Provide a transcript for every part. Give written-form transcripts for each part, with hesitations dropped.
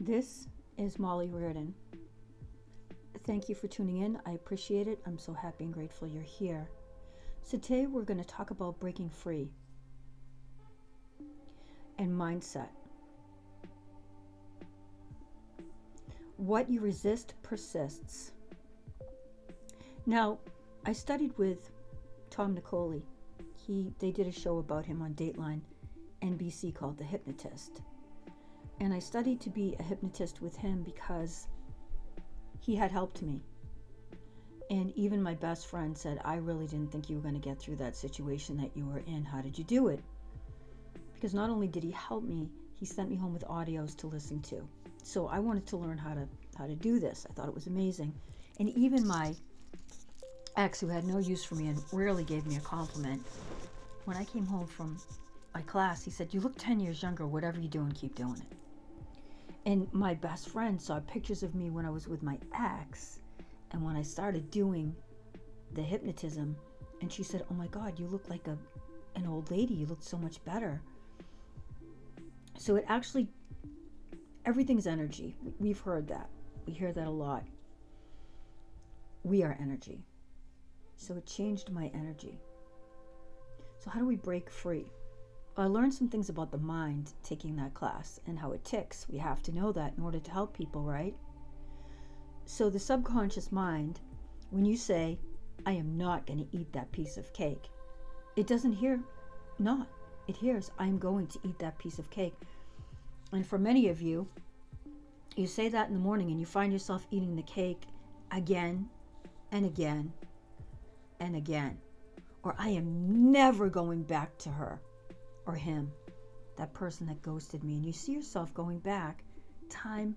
This is Molly Reardon. Thank you for tuning in. I appreciate it. I'm so happy and grateful you're here. So today we're going to talk about breaking free and mindset. What you resist persists. Now, I studied with Tom Nicoli. They did a show about him on Dateline NBC called The Hypnotist. And I studied to be a hypnotist with him because he had helped me. And even my best friend said, I really didn't think you were going to get through that situation that you were in. How did you do it? Because not only did he help me, he sent me home with audios to listen to. So I wanted to learn how to do this. I thought it was amazing. And even my ex, who had no use for me and rarely gave me a compliment, when I came home from my class, he said, you look 10 years younger. Whatever you're doing, keep doing it. And my best friend saw pictures of me when I was with my ex and when I started doing the hypnotism, and she said, oh my God, you look like an old lady. You look so much better. So it actually, everything's energy. We've heard that. We hear that a lot. We are energy. So it changed my energy. So how do we break free? I learned some things about the mind taking that class and how it ticks. We have to know that in order to help people, right? So the subconscious mind, when you say, I am not going to eat that piece of cake, it doesn't hear not. It hears, I am going to eat that piece of cake. And for many of you, you say that in the morning and you find yourself eating the cake again and again and again. Or I am never going back to her or him, that person that ghosted me. And you see yourself going back time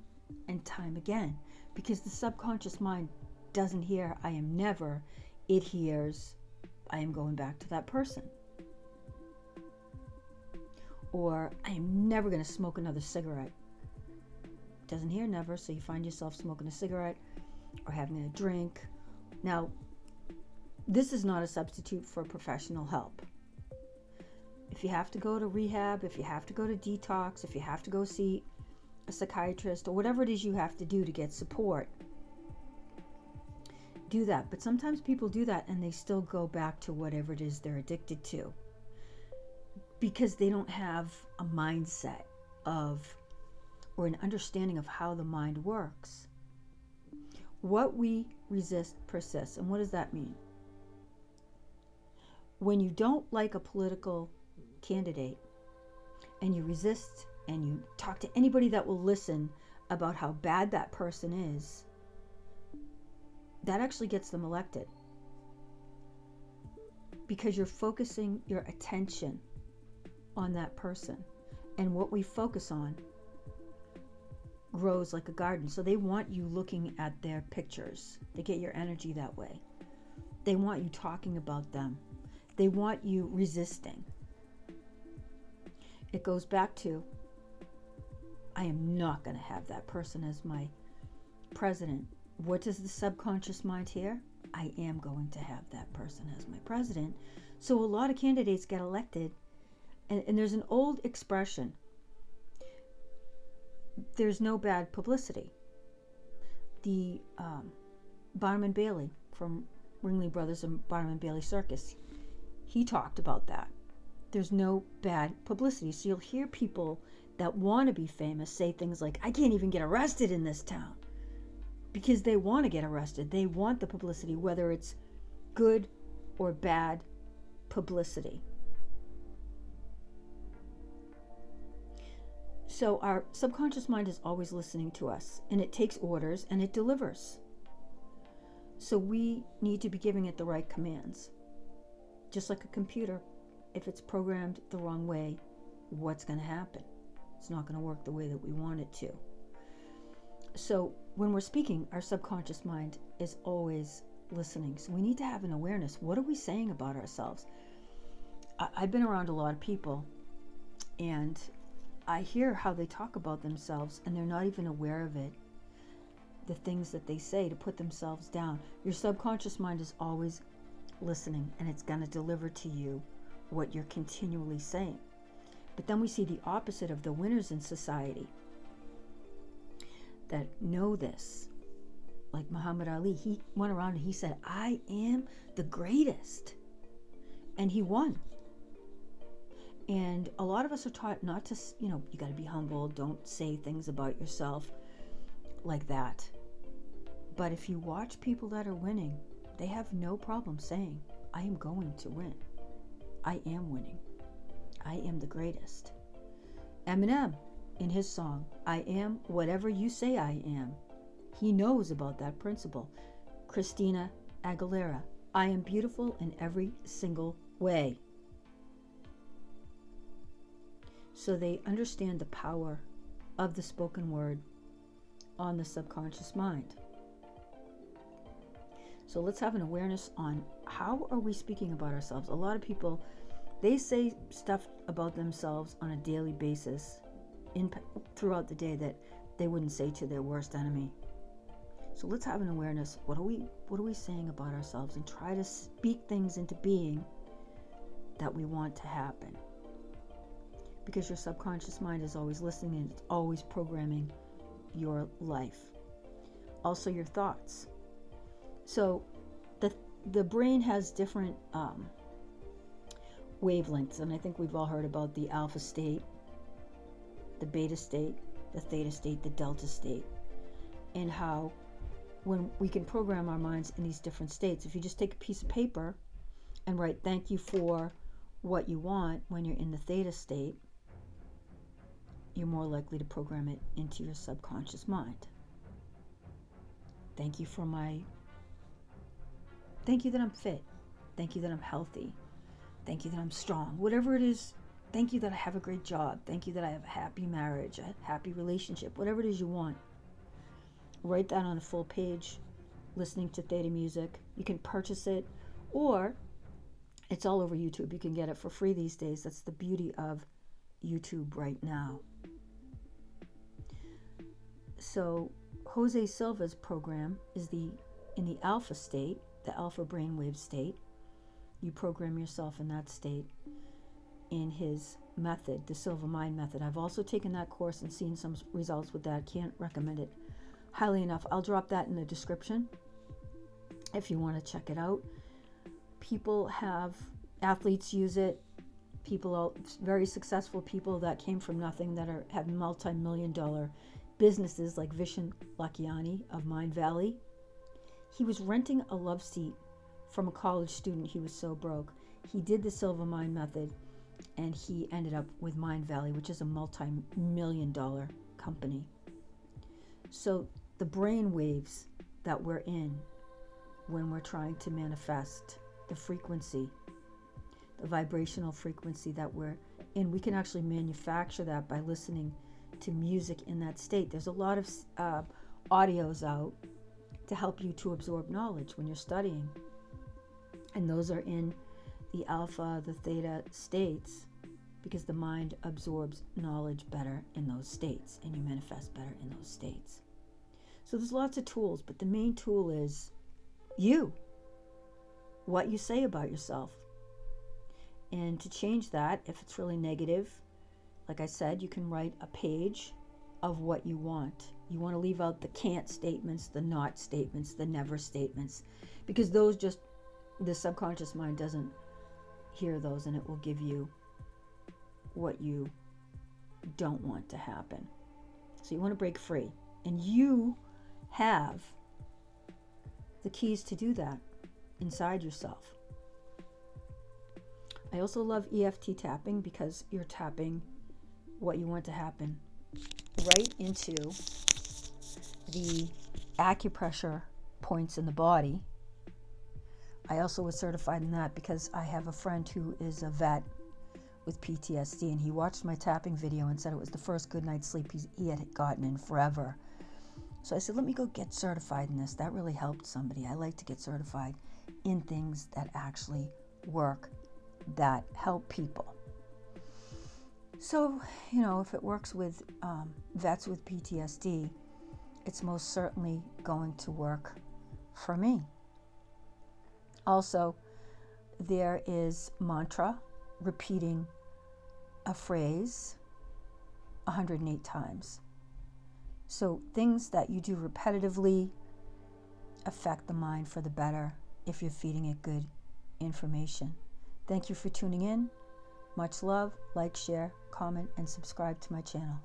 and time again, because the subconscious mind doesn't hear I am never. It hears I am going back to that person. Or I am never going to smoke another cigarette. Doesn't hear never, so you find yourself smoking a cigarette or having a drink. Now, this is not a substitute for professional help. If you have to go to rehab, if you have to go to detox, if you have to go see a psychiatrist, or whatever it is you have to do to get support, do that. But sometimes people do that and they still go back to whatever it is they're addicted to, because they don't have a mindset of, or an understanding of how the mind works. What we resist persists. And what does that mean? When you don't like a political candidate and you resist and you talk to anybody that will listen about how bad that person is, that actually gets them elected, because you're focusing your attention on that person, and what we focus on grows like a garden. So they want you looking at their pictures. They get your energy that way. They want you talking about them. They want you resisting. It goes back to, I am not going to have that person as my president. What does the subconscious mind hear? I am going to have that person as my president. So a lot of candidates get elected, and there's an old expression, there's no bad publicity. The Barnum and Bailey from Ringling Brothers and Barnum and Bailey Circus, he talked about that. There's no bad publicity. So you'll hear people that want to be famous say things like, I can't even get arrested in this town, because they want to get arrested. They want the publicity, whether it's good or bad publicity. So our subconscious mind is always listening to us, and it takes orders and it delivers. So we need to be giving it the right commands. Just like a computer, if it's programmed the wrong way, what's going to happen? It's not going to work the way that we want it to. So when we're speaking, our subconscious mind is always listening. So we need to have an awareness. What are we saying about ourselves? I've been around a lot of people, and I hear how they talk about themselves, and they're not even aware of it. The things that they say to put themselves down. Your subconscious mind is always listening, and it's going to deliver to you what you're continually saying. But then we see the opposite of the winners in society. that know this. Like Muhammad Ali, he went around and he said, I am the greatest. And he won. And a lot of us are taught not to, you got to be humble. Don't say things about yourself like that. But if you watch people that are winning, they have no problem saying, I am going to win. I am winning. I am the greatest. Eminem, in his song, I am whatever you say I am. He knows about that principle. Christina Aguilera, I am beautiful in every single way. So they understand the power of the spoken word on the subconscious mind. So let's have an awareness on how are we speaking about ourselves. A lot of people, they say stuff about themselves on a daily basis throughout the day that they wouldn't say to their worst enemy. So let's have an awareness. What are we saying about ourselves, and try to speak things into being that we want to happen. Because your subconscious mind is always listening and it's always programming your life. Also your thoughts. So the brain has different wavelengths, and I think we've all heard about the alpha state, the beta state, the theta state, the delta state, and how when we can program our minds in these different states. If you just take a piece of paper and write thank you for what you want when you're in the theta state, you're more likely to program it into your subconscious mind. Thank you that I'm fit. Thank you that I'm healthy. Thank you that I'm strong. Whatever it is, thank you that I have a great job. Thank you that I have a happy marriage, a happy relationship, whatever it is you want. Write that on a full page, listening to theta music. You can purchase it, or it's all over YouTube. You can get it for free these days. That's the beauty of YouTube right now. So Jose Silva's program is in the alpha state, the alpha brainwave state. You program yourself in that state in his method, the Silva Mind Method. I've also taken that course and seen some results with that. Can't recommend it highly enough. I'll drop that in the description if you want to check it out. Athletes use it. Very successful people that came from nothing that have multi-million-dollar businesses, like Vishen Lakhiani of Mind Valley. He was renting a love seat from a college student. He was so broke. He did the Silva Mind Method, and he ended up with Mind Valley, which is a multi-million-dollar company. So the brain waves that we're in when we're trying to manifest the frequency, the vibrational frequency that we're in, we can actually manufacture that by listening to music in that state. There's a lot of audios out to help you to absorb knowledge when you're studying, and those are in the alpha, the theta states, because the mind absorbs knowledge better in those states, and you manifest better in those states. So there's lots of tools, but the main tool is what you say about yourself. And to change that, if it's really negative, like I said, you can write a page of what you want. You want to leave out the can't statements, the not statements, the never statements, because those the subconscious mind doesn't hear those, and it will give you what you don't want to happen. So you want to break free, and you have the keys to do that inside yourself. I also love EFT tapping, because you're tapping what you want to happen right into the acupressure points in the body. I also was certified in that because I have a friend who is a vet with PTSD, and he watched my tapping video and said it was the first good night's sleep he had gotten in forever. So I said, let me go get certified in this. That really helped somebody. I like to get certified in things that actually work, that help people. So, if it works with vets with PTSD, it's most certainly going to work for me. Also, there is mantra, repeating a phrase 108 times. So things that you do repetitively affect the mind for the better if you're feeding it good information. Thank you for tuning in. Much love. Like, share, comment, and subscribe to my channel.